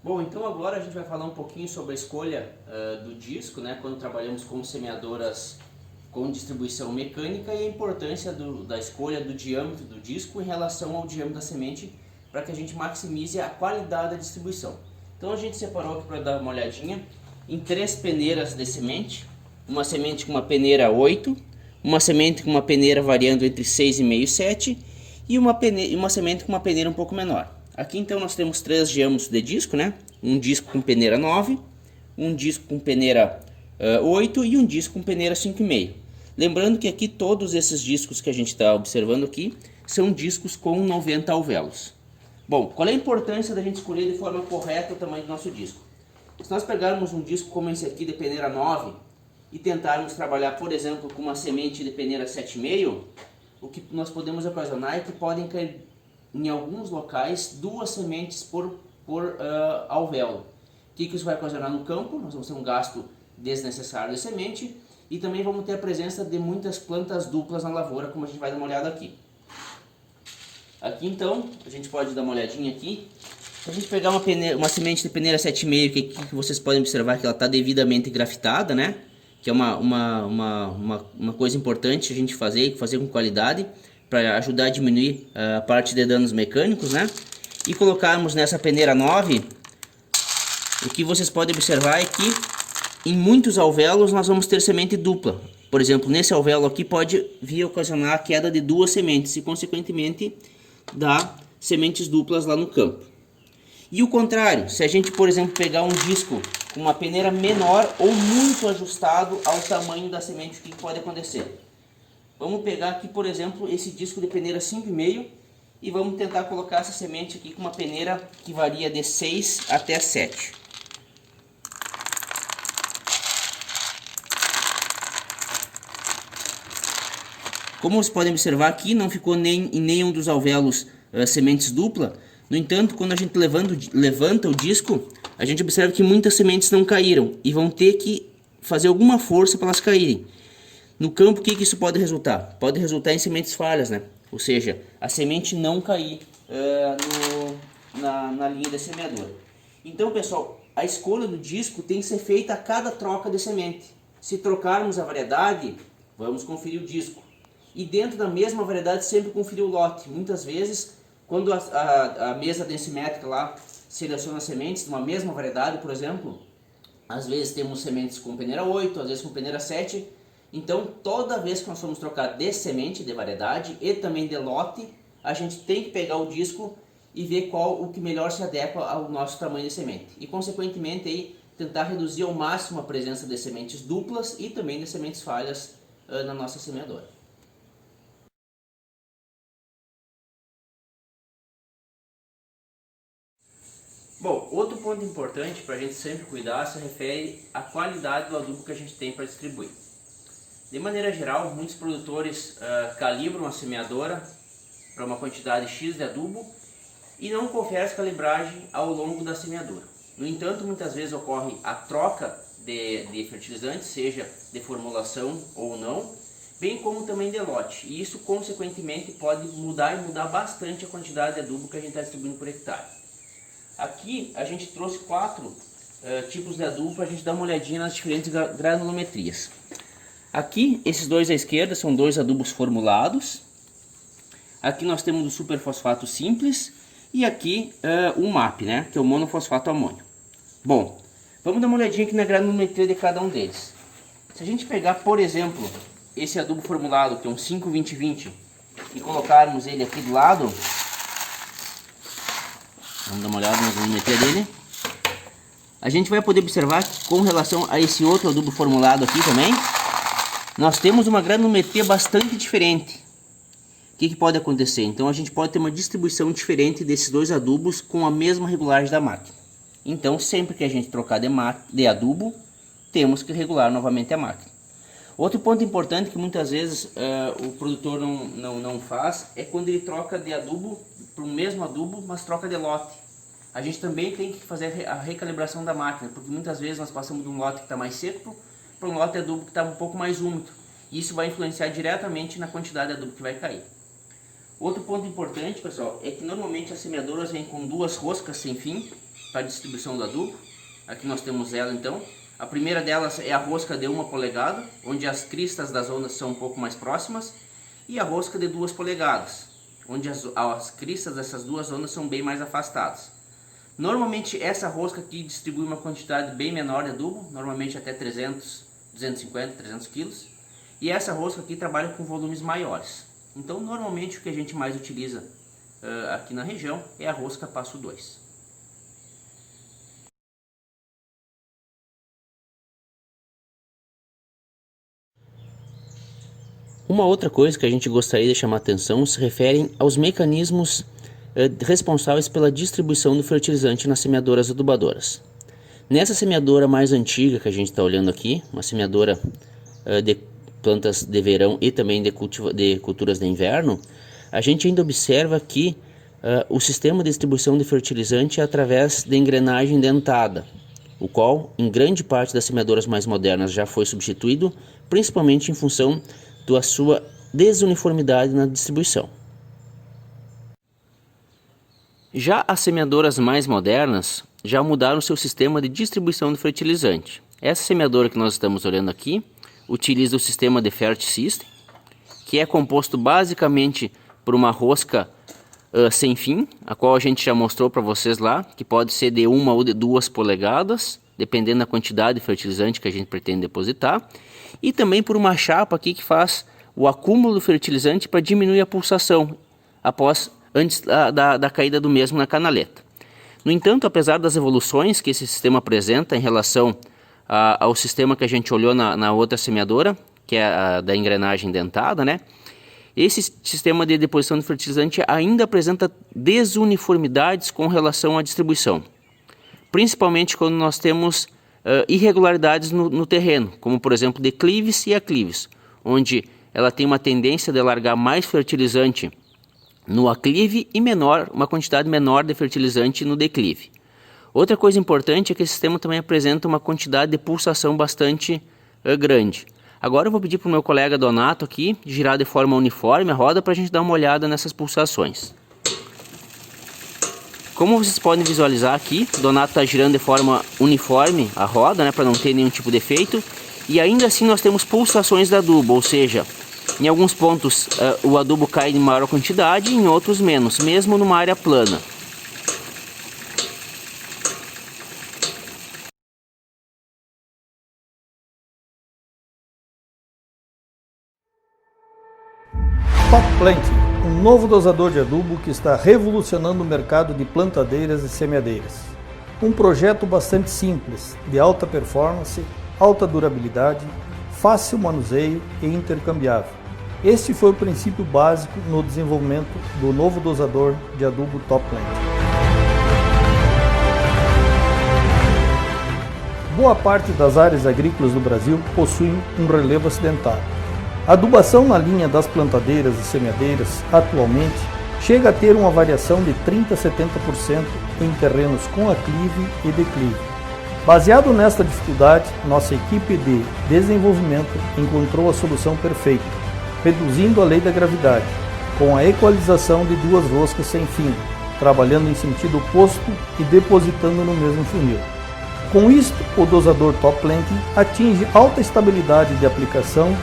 Bom, então agora a gente vai falar um pouquinho sobre a escolha do disco, né, quando trabalhamos com semeadoras com distribuição mecânica e a importância da escolha do diâmetro do disco em relação ao diâmetro da semente para que a gente maximize a qualidade da distribuição. Então a gente separou aqui para dar uma olhadinha em 3 peneiras de semente, uma semente com uma peneira 8, uma semente com uma peneira variando entre 6,5 e 7 e uma semente com uma peneira um pouco menor. Aqui então nós temos 3 diâmetros de disco, né? Um disco com peneira 9, um disco com peneira 8 e um disco com peneira 5,5. Lembrando que aqui todos esses discos que a gente está observando aqui são discos com 90 alvéolos. Bom, qual é a importância da gente escolher de forma correta o tamanho do nosso disco? Se nós pegarmos um disco como esse aqui de peneira 9 e tentarmos trabalhar, por exemplo, com uma semente de peneira 7,5, o que nós podemos ocasionar é que podem cair em alguns locais 2 sementes por alvéolo. O que isso vai ocasionar no campo? Nós vamos ter um gasto desnecessário de semente e também vamos ter a presença de muitas plantas duplas na lavoura, como a gente vai dar uma olhada aqui. Aqui então, a gente pode dar uma olhadinha aqui. Se a gente pegar uma semente de peneira 7,5, que vocês podem observar que ela está devidamente grafitada, né? Que é uma coisa importante a gente fazer com qualidade, para ajudar a diminuir a parte de danos mecânicos, né? E colocarmos nessa peneira 9, o que vocês podem observar é que em muitos alvéolos nós vamos ter semente dupla. Por exemplo, nesse alvéolo aqui pode vir a ocasionar a queda de 2 sementes e consequentemente dar sementes duplas lá no campo. E o contrário, se a gente, por exemplo, pegar um disco com uma peneira menor ou muito ajustado ao tamanho da semente, o que pode acontecer? Vamos pegar aqui, por exemplo, esse disco de peneira 5,5 e vamos tentar colocar essa semente aqui com uma peneira que varia de 6 até 7. Como vocês podem observar aqui, não ficou em nenhum dos alvéolos sementes dupla. No entanto, quando a gente levanta o disco, a gente observa que muitas sementes não caíram e vão ter que fazer alguma força para elas caírem. No campo, o que isso pode resultar? Pode resultar em sementes falhas, né? Ou seja, a semente não cair na linha da semeadora. Então, pessoal, a escolha do disco tem que ser feita a cada troca de semente. Se trocarmos a variedade, vamos conferir o disco. E dentro da mesma variedade, sempre conferir o lote. Muitas vezes, quando a mesa densimétrica lá seleciona sementes de uma mesma variedade, por exemplo, às vezes temos sementes com peneira 8, às vezes com peneira 7. Então, toda vez que nós formos trocar de semente, de variedade e também de lote, a gente tem que pegar o disco e ver qual o que melhor se adequa ao nosso tamanho de semente. E, consequentemente, aí, tentar reduzir ao máximo a presença de sementes duplas e também de sementes falhas na nossa semeadora. Bom, outro ponto importante para a gente sempre cuidar se refere à qualidade do adubo que a gente tem para distribuir. De maneira geral, muitos produtores calibram a semeadora para uma quantidade X de adubo e não conferem essa calibragem ao longo da semeadura. No entanto, muitas vezes ocorre a troca de fertilizantes, seja de formulação ou não, bem como também de lote. E isso, consequentemente, pode mudar bastante a quantidade de adubo que a gente está distribuindo por hectare. Aqui a gente trouxe 4 tipos de adubo para a gente dar uma olhadinha nas diferentes granulometrias. Aqui, esses dois à esquerda são 2 adubos formulados. Aqui nós temos o superfosfato simples e aqui o MAP, né, que é o monofosfato amônio. Bom, vamos dar uma olhadinha aqui na granulometria de cada um deles. Se a gente pegar, por exemplo, esse adubo formulado, que é um 5-20-20, e colocarmos ele aqui do lado, vamos dar uma olhada na granulometria dele. A gente vai poder observar que, com relação a esse outro adubo formulado aqui também, nós temos uma granulometria bastante diferente. O que pode acontecer? Então a gente pode ter uma distribuição diferente desses 2 adubos com a mesma regulagem da máquina. Então sempre que a gente trocar de adubo, temos que regular novamente a máquina. Outro ponto importante que muitas vezes o produtor não faz é quando ele troca de adubo para o mesmo adubo, mas troca de lote. A gente também tem que fazer a recalibração da máquina, porque muitas vezes nós passamos de um lote que está mais seco para um lote de adubo que está um pouco mais úmido. E isso vai influenciar diretamente na quantidade de adubo que vai cair. Outro ponto importante, pessoal, é que normalmente as semeadoras vêm com 2 roscas sem fim para a distribuição do adubo. Aqui nós temos ela então. A primeira delas é a rosca de 1 polegada, onde as cristas das ondas são um pouco mais próximas, e a rosca de 2 polegadas, onde as cristas dessas duas ondas são bem mais afastadas. Normalmente essa rosca aqui distribui uma quantidade bem menor de adubo, normalmente até 300, 250, 300 kg, e essa rosca aqui trabalha com volumes maiores. Então normalmente o que a gente mais utiliza aqui na região é a rosca passo 2. Uma outra coisa que a gente gostaria de chamar a atenção se refere aos mecanismos responsáveis pela distribuição do fertilizante nas semeadoras adubadoras. Nessa semeadora mais antiga que a gente está olhando aqui, uma semeadora de plantas de verão e também de culturas de inverno, a gente ainda observa que o sistema de distribuição de fertilizante é através de engrenagem dentada, o qual em grande parte das semeadoras mais modernas já foi substituído, principalmente em função da sua desuniformidade na distribuição. Já as semeadoras mais modernas já mudaram seu sistema de distribuição de fertilizante. Essa semeadora que nós estamos olhando aqui utiliza o sistema de FertSystem, que é composto basicamente por uma rosca sem fim, a qual a gente já mostrou para vocês lá, que pode ser de 1 ou de 2 polegadas, dependendo da quantidade de fertilizante que a gente pretende depositar, e também por uma chapa aqui que faz o acúmulo do fertilizante para diminuir a pulsação antes da caída do mesmo na canaleta. No entanto, apesar das evoluções que esse sistema apresenta em relação ao sistema que a gente olhou na outra semeadora, que é a da engrenagem dentada, né? Esse sistema de deposição de fertilizante ainda apresenta desuniformidades com relação à distribuição, principalmente quando nós temos irregularidades no terreno, como por exemplo declives e aclives, onde ela tem uma tendência de largar mais fertilizante no aclive e uma quantidade menor de fertilizante no declive. Outra coisa importante é que esse sistema também apresenta uma quantidade de pulsação bastante grande. Agora eu vou pedir para o meu colega Donato aqui girar de forma uniforme a roda para a gente dar uma olhada nessas pulsações. Como vocês podem visualizar aqui, o Donato está girando de forma uniforme a roda, né, para não ter nenhum tipo de efeito. E ainda assim nós temos pulsações de adubo, ou seja, em alguns pontos o adubo cai em maior quantidade, em outros menos, mesmo numa área plana. Top Planting, um novo dosador de adubo que está revolucionando o mercado de plantadeiras e semeadeiras. Um projeto bastante simples, de alta performance, alta durabilidade, fácil manuseio e intercambiável. Este foi o princípio básico no desenvolvimento do novo dosador de adubo Top Planting. Boa parte das áreas agrícolas do Brasil possuem um relevo acidentário. A adubação na linha das plantadeiras e semeadeiras atualmente chega a ter uma variação de 30 a 70% em terrenos com aclive e declive. Baseado nesta dificuldade, nossa equipe de desenvolvimento encontrou a solução perfeita, reduzindo a lei da gravidade, com a equalização de 2 roscas sem fim, trabalhando em sentido oposto e depositando no mesmo funil. Com isto, o dosador Top Planting atinge alta estabilidade de aplicação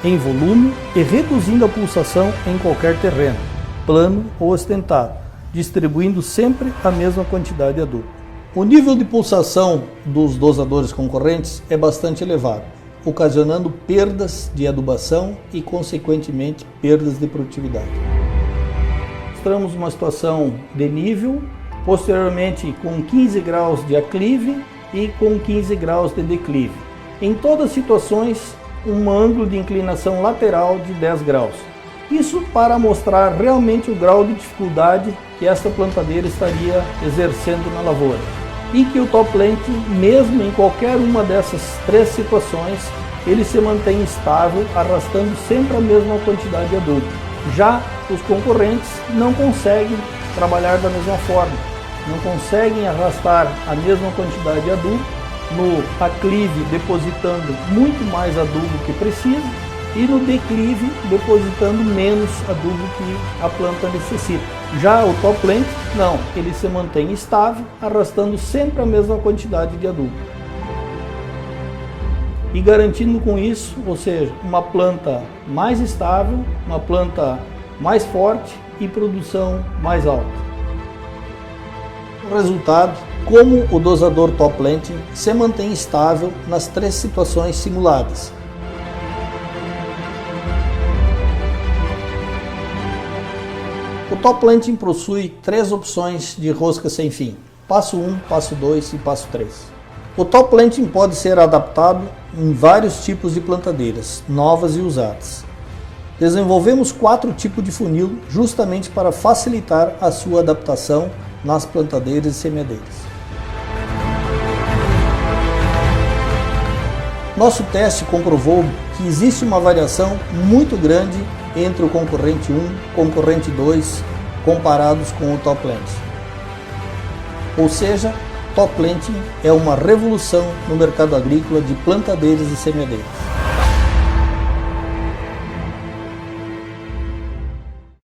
em volume e reduzindo a pulsação em qualquer terreno, plano ou ostentado, distribuindo sempre a mesma quantidade de adubo. O nível de pulsação dos dosadores concorrentes é bastante elevado, ocasionando perdas de adubação e, consequentemente, perdas de produtividade. Mostramos uma situação de nível, posteriormente com 15 graus de aclive e com 15 graus de declive. Em todas as situações, um ângulo de inclinação lateral de 10 graus. Isso para mostrar realmente o grau de dificuldade que esta plantadeira estaria exercendo na lavoura. E que o Top Planting, mesmo em qualquer uma dessas 3 situações, ele se mantém estável, arrastando sempre a mesma quantidade de adubo. Já os concorrentes não conseguem trabalhar da mesma forma, não conseguem arrastar a mesma quantidade de adubo, no aclive depositando muito mais adubo que precisa e no declive depositando menos adubo que a planta necessita. Já o top plant, não, ele se mantém estável, arrastando sempre a mesma quantidade de adubo. E garantindo com isso, ou seja, uma planta mais estável, uma planta mais forte e produção mais alta. O resultado, como o dosador Top Planting se mantém estável nas 3 situações simuladas. O Top Planting possui 3 opções de rosca sem fim: passo 1, passo 2 e passo 3. O Top Planting pode ser adaptado em vários tipos de plantadeiras, novas e usadas. Desenvolvemos 4 tipos de funil justamente para facilitar a sua adaptação nas plantadeiras e semeadeiras. Nosso teste comprovou que existe uma variação muito grande entre o concorrente 1 e concorrente 2 comparados com o Top Planting. Ou seja, Top Planting é uma revolução no mercado agrícola de plantadeiras e semeadeiras.